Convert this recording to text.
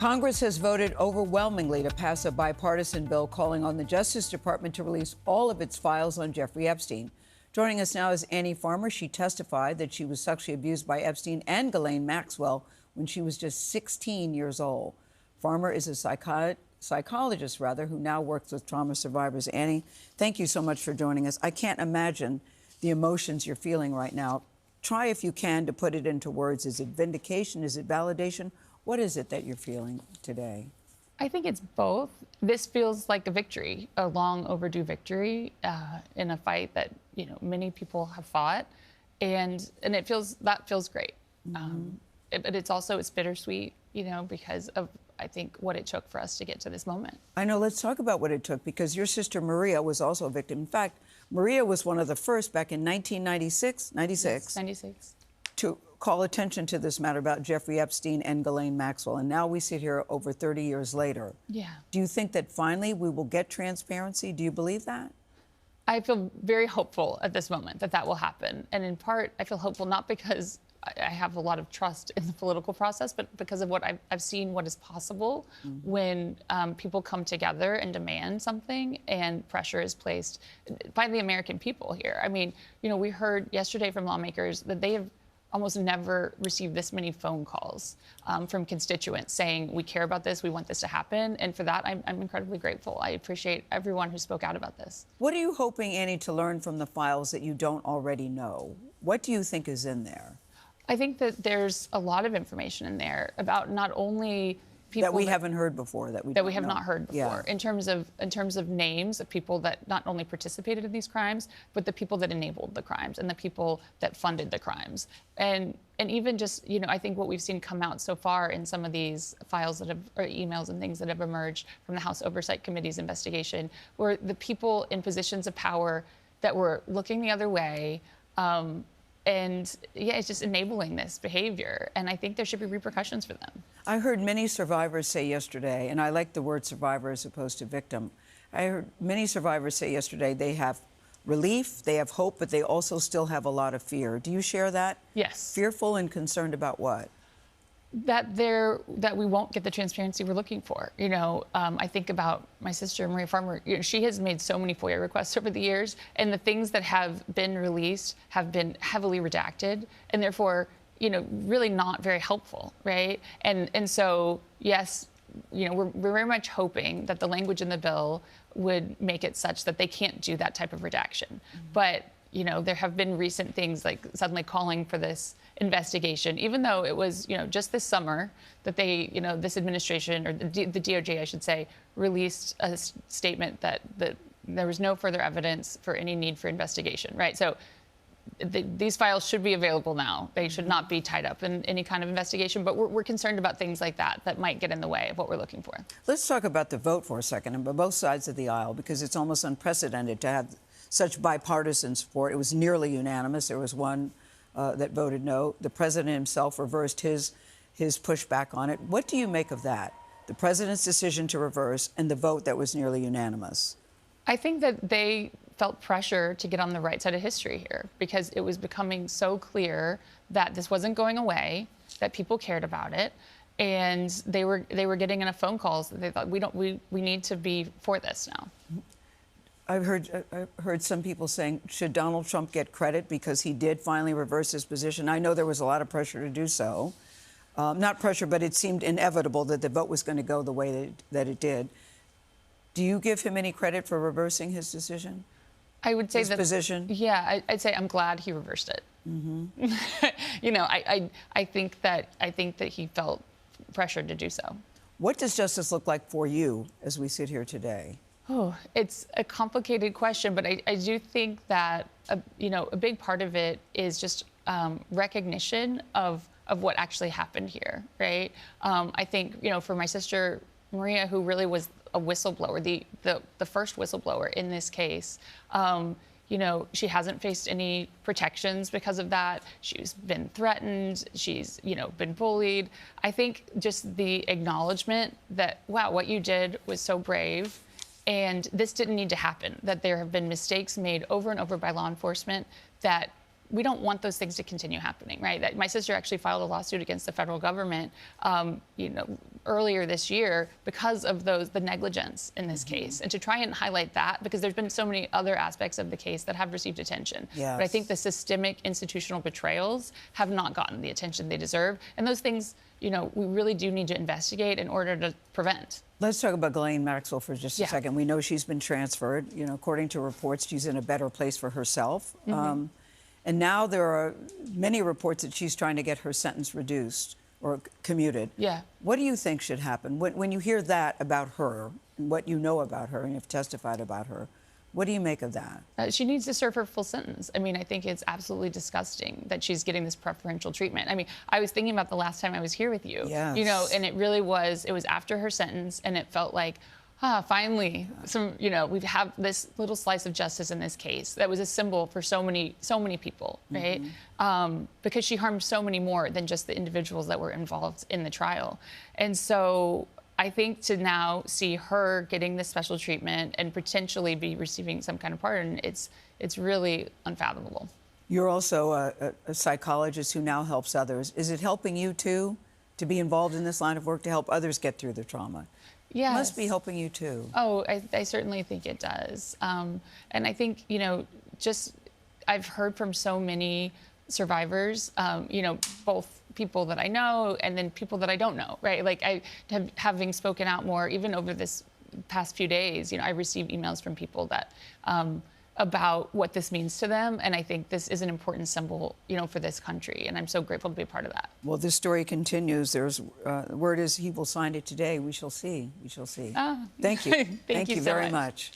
Congress has voted overwhelmingly to pass a bipartisan bill calling on the Justice Department to release all of its files on Jeffrey Epstein. Joining us now is Annie Farmer. She testified that she was sexually abused by Epstein and Ghislaine Maxwell when she was just 16 years old. Farmer is a psychologist, who now works with trauma survivors. Annie, thank you so much for joining us. I can't imagine the emotions you're feeling right now. Try, if you can, to put it into words. Is it vindication? Is it validation? What is it that you're feeling today? I think it's both. This feels like a victory, a long overdue victory in a fight that many people have fought, and it feels great. Mm-hmm. But it's bittersweet, because of I think what it took for us to get to this moment. I know. Let's talk about what it took, because your sister Maria was also a victim. In fact, Maria was one of the first back in 1996, Yes, to call attention to this matter about Jeffrey Epstein and Ghislaine Maxwell. And now we sit here over 30 years later. Yeah. Do you think that finally we will get transparency? Do you believe that? I feel very hopeful at this moment that will happen. And in part, I feel hopeful not because I have a lot of trust in the political process, but because of what I've seen what is possible when people come together and demand something and pressure is placed by the American people here. I mean, we heard yesterday from lawmakers that they have almost never received this many phone calls from constituents saying, we care about this, we want this to happen. And for that, I'm incredibly grateful. I appreciate everyone who spoke out about this. What are you hoping, Annie, to learn from the files that you don't already know? What do you think is in there? I think that there's a lot of information in there about not only people that we haven't heard before, that we have not heard before, in terms of names of people that not only participated in these crimes, but the people that enabled the crimes and the people that funded the crimes, and even just I think what we've seen come out so far in some of these files or emails and things that have emerged from the House Oversight Committee's investigation, were the people in positions of power that were looking the other way. And it's just enabling this behavior. And I think there should be repercussions for them. I heard many survivors say yesterday, and I like the word survivor as opposed to victim. I heard many survivors say yesterday they have relief, they have hope, but they also still have a lot of fear. Do you share that? Yes. Fearful and concerned about what? That we won't get the transparency we're looking for. I think about my sister, Maria Farmer. She has made so many FOIA requests over the years, and the things that have been released have been heavily redacted, and therefore, really not very helpful, right? And so, yes, we're very much hoping that the language in the bill would make it such that they can't do that type of redaction. But there have been recent things like suddenly calling for this investigation, even though it was, just this summer that they, this administration, or the DOJ, I should say, released a statement that there was no further evidence for any need for investigation, right? So these files should be available now. They should not be tied up in any kind of investigation, but we're concerned about things like that might get in the way of what we're looking for. Let's talk about the vote for a second, and both sides of the aisle, because it's almost unprecedented to have such bipartisan support. It was nearly unanimous. There was one that voted no. The president himself reversed his pushback on it. What do you make of that? The president's decision to reverse and the vote that was nearly unanimous. I think that they felt pressure to get on the right side of history here, because it was becoming so clear that this wasn't going away, that people cared about it, and they were getting enough phone calls that they thought we need to be for this now. I've heard some people saying, should Donald Trump get credit because he did finally reverse his position? I know there was a lot of pressure to do so. Not pressure, but it seemed inevitable that the vote was going to go the way that it did. Do you give him any credit for reversing his decision? I would say his position? Yeah, I'd say I'm glad he reversed it. Mm-hmm. I think that he felt pressured to do so. What does justice look like for you as we sit here today? Oh, it's a complicated question, but I do think that a big part of it is just recognition of what actually happened here, right? I think for my sister Maria, who really was a whistleblower, the first whistleblower in this case, she hasn't faced any protections because of that. She's been threatened. She's been bullied. I think just the acknowledgement that, wow, what you did was so brave. And this didn't need to happen, that there have been mistakes made over and over by law enforcement that we don't want those things to continue happening, right? That my sister actually filed a lawsuit against the federal government, earlier this year because of the negligence in this case, and to try and highlight that, because there's been so many other aspects of the case that have received attention. Yes. But I think the systemic institutional betrayals have not gotten the attention they deserve, and those things, we really do need to investigate in order to prevent. Let's talk about Ghislaine Maxwell for just a second. We know she's been transferred. According to reports, she's in a better place for herself. And now there are many reports that she's trying to get her sentence reduced or commuted. Yeah. What do you think should happen? When you hear that about her, and what you know about her, and you've testified about her, what do you make of that? She needs to serve her full sentence. I mean, I think it's absolutely disgusting that she's getting this preferential treatment. I mean, I was thinking about the last time I was here with you. Yes. And it was after her sentence, and it felt like, finally, we have this little slice of justice in this case that was a symbol for so many people, right? Because she harmed so many more than just the individuals that were involved in the trial. And so I think to now see her getting this special treatment and potentially be receiving some kind of pardon, it's really unfathomable. You're also a psychologist who now helps others. Is it helping you, too, to be involved in this line of work to help others get through the trauma? Yes. It must be helping you, too. Oh, I certainly think it does. And I think, I've heard from so many survivors, both people that I know and then people that I don't know, right? Like having spoken out more, even over this past few days, I receive emails from people that, about what this means to them. And I think this is an important symbol, for this country. And I'm so grateful to be a part of that. Well, this story continues. The word is he will sign it today. We shall see. We shall see. Thank you. Thank you so very much. much.